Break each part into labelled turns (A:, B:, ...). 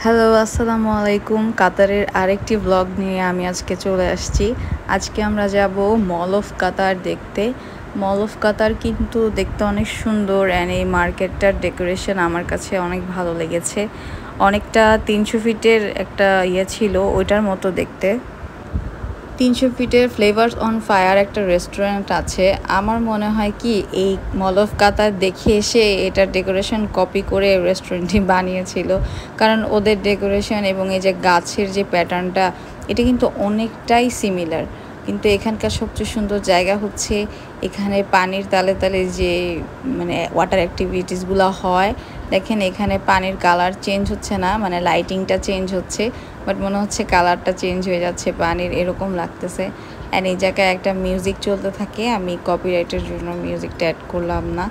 A: Hello, আসসালামু আলাইকুম। কাতারের আরেকটি ব্লগ নিয়ে আমি আজকে চলে আসছি। আজকে আমরা যাব মল অফ কাতার দেখতে। মল অফ কাতার কিন্তু দেখতে অনেক সুন্দর অ্যান্ড এই মার্কেটটার ডেকোরেশন আমার কাছে অনেক ভালো লেগেছে। অনেকটা ৩০০ ফিটের একটা ছিল ওইটার মতো দেখতে। ৩০০ ফিটের ফ্লেভারস অন ফায়ার একটা রেস্টুরেন্ট আছে। আমার মনে হয় কি এই মল অফ কাতার দেখে এসে এটার ডেকোরেশন কপি করে রেস্টুরেন্টটি বানিয়েছিল, কারণ ওদের ডেকোরেশন এবং এই যে গাছের যে প্যাটার্নটা এটা কিন্তু অনেকটাই সিমিলার। কিন্তু এখানকার সবচেয়ে সুন্দর জায়গা হচ্ছে এখানে পানির তালে তালে যে ওয়াটার অ্যাক্টিভিটিসগুলো হয়। দেখেন এখানে পানির কালার চেঞ্জ হচ্ছে না, লাইটিংটা চেঞ্জ হচ্ছে, বাট মনে হচ্ছে কালারটা চেঞ্জ হয়ে যাচ্ছে পানির, এরকম লাগতেছে। অ্যান্ড এই জায়গায় একটা মিউজিক চলতে থাকে, আমি কপিরাইটের জন্য মিউজিকটা অ্যাড করলাম না।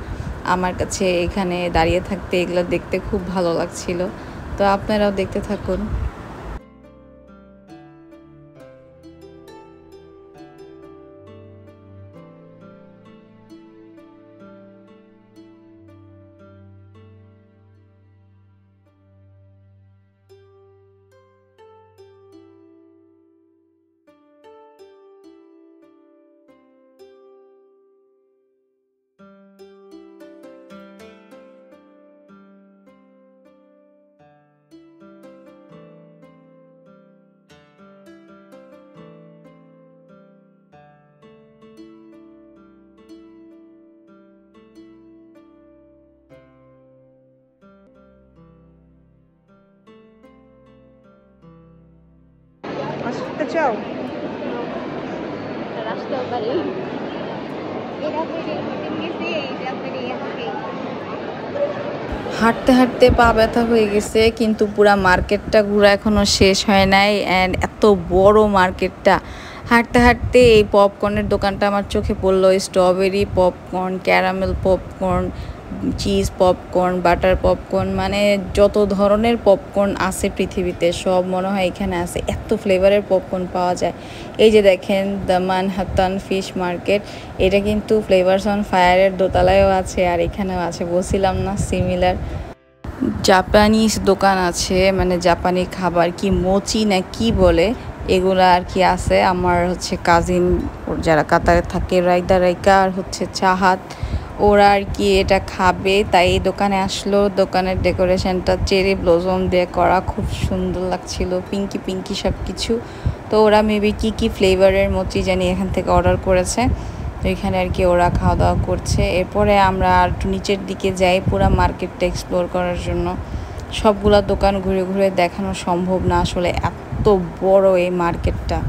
A: আমার কাছে এখানে দাঁড়িয়ে থাকতে এগুলো দেখতে খুব ভালো লাগছিল। তো আপনারাও দেখতে থাকুন।
B: আসতে চাও?
C: আসতেও পারি।
A: হাঁটতে হাঁটতে পা ব্যথা হয়ে গেছে, কিন্তু পুরা মার্কেটটা ঘোরা এখনো শেষ হয় নাই। অ্যান্ড এত বড় মার্কেটটা, হাঁটতে হাঁটতে এই পপকর্নের দোকানটা আমার চোখে পড়লো। Strawberry popcorn, caramel popcorn, cheese popcorn, butter popcorn, যত ধরনের পপকর্ন আছে পৃথিবীতে সব মনে হয় এখানে আছে। এত ফ্লেভারের পপকর্ন পাওয়া যায়। এই যে দেখেন দ্য মানহাত্তান ফিশ মার্কেট, এটা কিন্তু ফ্লেভারস অন ফায়ারের দোতলায়ও আছে আর এখানেও আছে, বলছিলাম না সিমিলার। জাপানিজ দোকান আছে, জাপানি খাবার, কি মোচি না কি বলে এগুলা আর কি আছে। আমার হচ্ছে কাজিন যারা কাতারে থাকে, রাইদা রাইকা আর হচ্ছে চাহাত, ওরা আর কি এটা খাবে, তাই এই দোকানে আসলো। দোকানের ডেকোরেশনটা চেরি ব্লজম দিয়ে করা, খুব সুন্দর লাগছিল, পিঙ্কি পিঙ্কি সব কিছু। তো ওরা মেবি কি কি ফ্লেভারের মোচি জানি এখান থেকে অর্ডার করেছে। তো এখানে আর কি ওরা খাওয়া দাওয়া করছে। এরপরে আমরা আর একটু নিচের দিকে যাই পুরো মার্কেটটা এক্সপ্লোর করার জন্য। সবগুলা দোকান ঘুরে ঘুরে দেখানো সম্ভব না আসলে, এত বড় এই মার্কেটটা।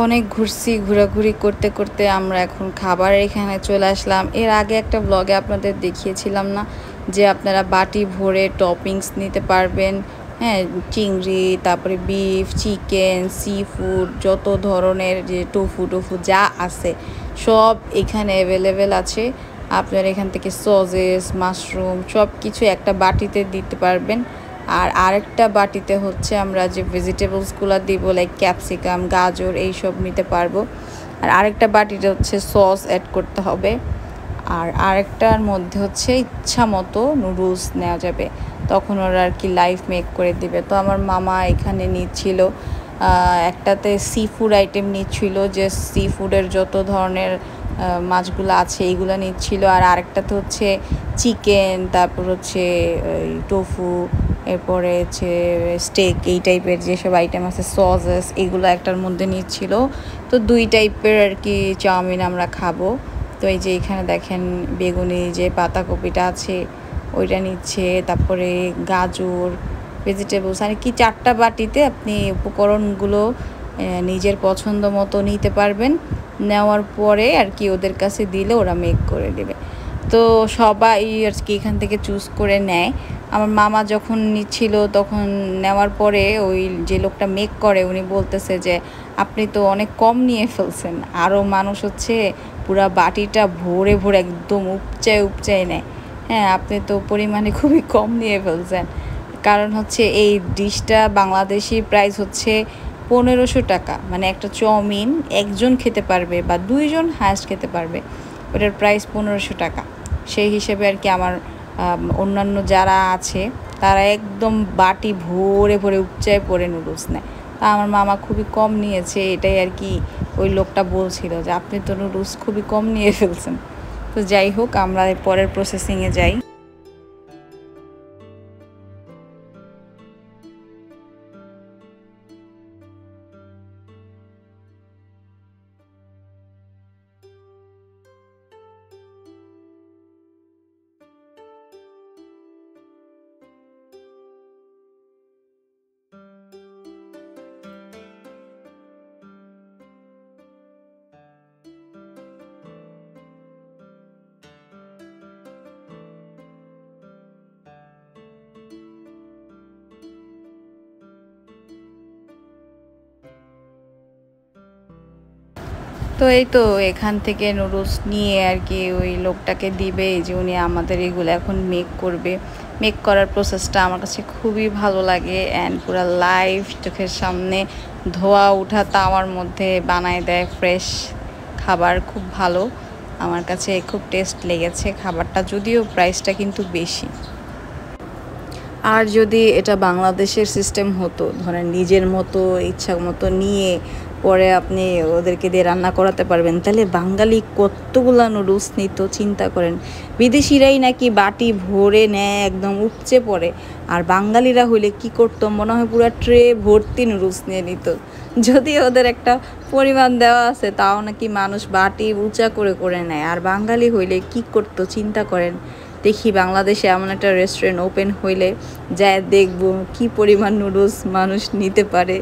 A: অনেক ঘুরছি, ঘোরাঘুরি করতে করতে আমরা এখন খাবার এখানে চলে আসলাম। এর আগে একটা ব্লগে আপনাদের দেখিয়েছিলাম না যে আপনারা বাটি ভরে টপিংস নিতে পারবেন। হ্যাঁ, চিংড়ি, তারপরে বিফ, চিকেন, সি ফুড, যত ধরনের যে টোফু টোফু যা আছে সব এখানে অ্যাভেলেবেল আছে। আপনারা এখান থেকে সসেস, মাশরুম সব কিছু একটা বাটিতে দিতে পারবেন। আর আরেকটা বাটিতে হচ্ছে আমরা যে ভেজিটেবলসগুলো দিব, লাইক ক্যাপসিকাম, গাজর, এইসব নিতে পারবো। আর আরেকটা বাটিতে হচ্ছে সস অ্যাড করতে হবে। আর আরেকটার মধ্যে হচ্ছে ইচ্ছা মতো নুডলস নেওয়া যাবে, তখন ওরা আর কি লাইভ মেক করে দিবে। তো আমার মামা এখানে নিচ্ছিল, একটাতে সি ফুড আইটেম নিচ্ছিল, যে সি ফুডের যত ধরনের মাছগুলো আছে এইগুলো নিচ্ছিল। আর আরেকটাতে হচ্ছে চিকেন, তারপর হচ্ছে টোফু, এরপরে হচ্ছে স্টেক, এই টাইপের যেসব আইটেম আছে, সসেস, এগুলো একটার মধ্যে নিচ্ছিল। তো 2 টাইপের আর কি চাউমিন আমরা খাবো। তো এই যে এখানে দেখেন বেগুনি যে পাতাকপিটা আছে, ওইটা নিচ্ছে। তারপরে গাজর, ভেজিটেবলস আর কি 4টা বাটিতে আপনি উপকরণগুলো নিজের পছন্দ মতো নিতে পারবেন। নেওয়ার পরে আর কি ওদের কাছে দিলে ওরা মেক করে দেবে। তো সবাই আর কি এখান থেকে চুজ করে নেয়। আমার মামা যখন নিচ্ছিল তখন নেওয়ার পরে ওই যে লোকটা মেক করে উনি বলতেছে যে আপনি তো অনেক কম নিয়ে ফেলছেন, আরও মানুষ হচ্ছে পুরা বাটিটা ভরে ভরে একদম উপচায় উপচায় নেয়। হ্যাঁ, আপনি তো পরিমাণে খুবই কম নিয়ে ফেলছেন। কারণ হচ্ছে এই ডিশটা বাংলাদেশি প্রাইস হচ্ছে 1500 টাকা, মানে একটা চাউমিন একজন খেতে পারবে বা 2জন হায়েস্ট খেতে পারবে, ওটার প্রাইস 1500 টাকা। সেই হিসেবে আর কি আমার অন্যান্য যারা আছে তারা একদম বাটি ভরে ভরে উপচায় পরে নুডলস নেয়। তা আমার মামা খুবই কম নিয়েছে, এটাই আর কি ওই লোকটা বলছিল যে আপনি তো নুডলস খুবই কম নিয়ে ফেলছেন। তো যাই হোক, আমরা পরের প্রসেসিংয়ে যাই। তো এই তো এখান থেকে নুডলস নিয়ে আর কি ওই লোকটাকে দিবে, এই যে উনি আমাদের এগুলো এখন মেক করবে। মেক করার প্রসেসটা আমার কাছে খুবই ভালো লাগে, অ্যান্ড পুরো লাইভ চোখের সামনে ধোয়া ওঠা তাওয়ার মধ্যে বানায় দেয় ফ্রেশ খাবার, খুব ভালো। আমার কাছে খুব টেস্ট লেগেছে খাবারটা, যদিও প্রাইসটা কিন্তু বেশি। আর যদি এটা বাংলাদেশের সিস্টেম হতো, ধরেন নিজের মতো ইচ্ছা মতো নিয়ে পরে আপনি ওদেরকে দিয়ে রান্না করাতে পারবেন, তাহলে বাঙালি কতগুলা নুডলস নিত চিন্তা করেন। বিদেশিরাই নাকি বাটি ভরে নেয়, একদম উপচে পড়ে, আর বাঙালিরা হইলে কি করতো মনে হয় পুরো ট্রে ভর্তি নুডলস নিয়ে নিত। যদি ওদের একটা পরিমাণ দেওয়া আছে তাও নাকি মানুষ বাটি উঁচা করে করে নেয়, আর বাঙালি হইলে কি করতো চিন্তা করেন। দেখি বাংলাদেশে এমন একটা রেস্টুরেন্ট ওপেন হইলে যায় দেখবো কি পরিমাণ নুডলস মানুষ নিতে পারে।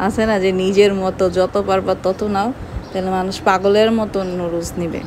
A: আছে না যে নিজের মতো যত পারবা তত নাও, তাহলে মানুষ পাগলের মতো নুডলস নিবে।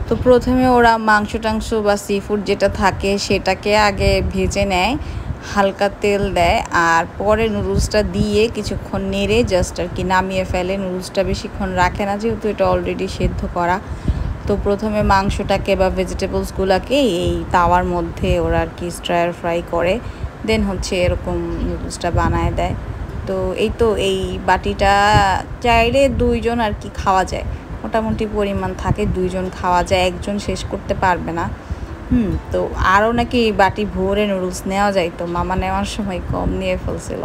A: তো প্রথমে ওরা মাংস টাংস বা সি ফুড যেটা থাকে সেটাকে আগে ভেজে নেয়, হালকা তেল দেয়, আর পরে নুডলসটা দিয়ে কিছুক্ষণ নেড়ে জাস্ট আর কি নামিয়ে ফেলে। নুডলসটা বেশিক্ষণ রাখে না, যেহেতু এটা অলরেডি সেদ্ধ করা। তো প্রথমে মাংসটাকে বা ভেজিটেবলসগুলোকে এই তাওয়ার মধ্যে ওরা আর কি স্টার ফ্রাই করে, দেন হচ্ছে এরকম নুডলসটা বানায় দেয়। তো এই তো এই বাটিটা চাইলে 2জন আর কি খাওয়া যায়, মোটামুটি পরিমাণ থাকে, 2জন খাওয়া যায়, একজন শেষ করতে পারবে না। তো আরও নাকি বাটি ভরে নুডলস নেওয়া যায়, তো মামা নেওয়ার সময় কম নিয়ে ফেলছিল।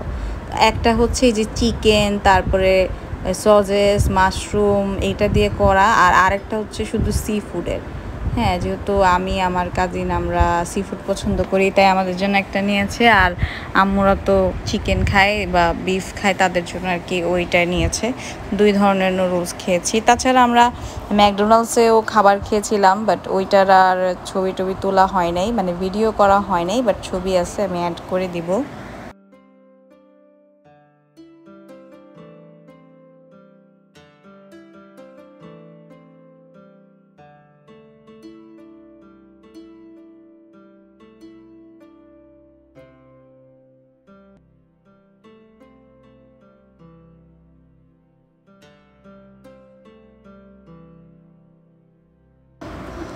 A: একটা হচ্ছে এই যে চিকেন, তারপরে সজেস, মাশরুম এইটা দিয়ে করা, আর আরেকটা হচ্ছে শুধু সি ফুডের। হ্যাঁ, যেহেতু আমি আমার কাজিন আমরা সি ফুড পছন্দ করি, তাই আমাদের জন্য একটা নিয়েছে, আর আম্মুরা তো চিকেন খায় বা বিফ খায়, তাদের জন্য আর কি ওইটাই নিয়েছে। 2 ধরনের নুডলস খেয়েছি। তাছাড়া আমরা ম্যাকডোনাল্ডসেও খাবার খেয়েছিলাম, বাট ওইটার আর ছবি টবি তোলা হয় নাই, মানে ভিডিও করা হয় নাই, বাট ছবি আছে, আমি অ্যাড করে দিব।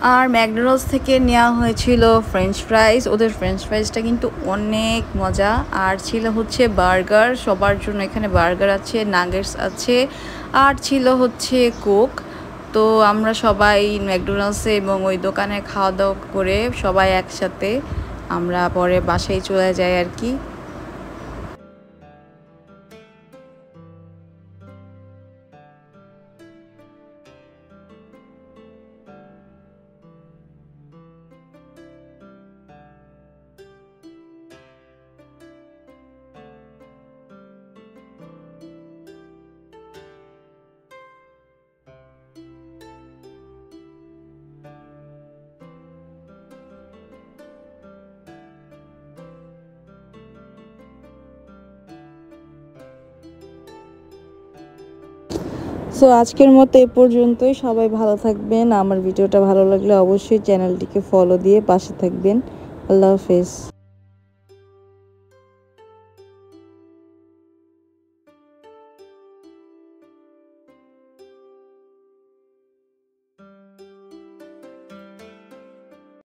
A: আর ম্যাকডোনাল্ডস থেকে নেওয়া হয়েছিল ফ্রেঞ্চ ফ্রাইজ। ওদের ফ্রেঞ্চ ফ্রাইজটা কিন্তু অনেক মজা। আর ছিল হচ্ছে বার্গার, সবার জন্য এখানে বার্গার আছে, নাগেটস আছে, আর ছিল হচ্ছে কোক। তো আমরা সবাই ম্যাকডোনাল্ডসে এবং ওই দোকানে খাওয়া দাওয়া করে সবাই একসাথে আমরা পরে বাসায় চলে যাই আর কি। সো আজকের মতো এ পর্যন্তই। সবাই ভালো থাকবেন। আমার ভিডিওটা ভালো লাগলে অবশ্যই চ্যানেলটিকে ফলো দিয়ে পাশে থাকবেন। আল্লাহ হাফেজ।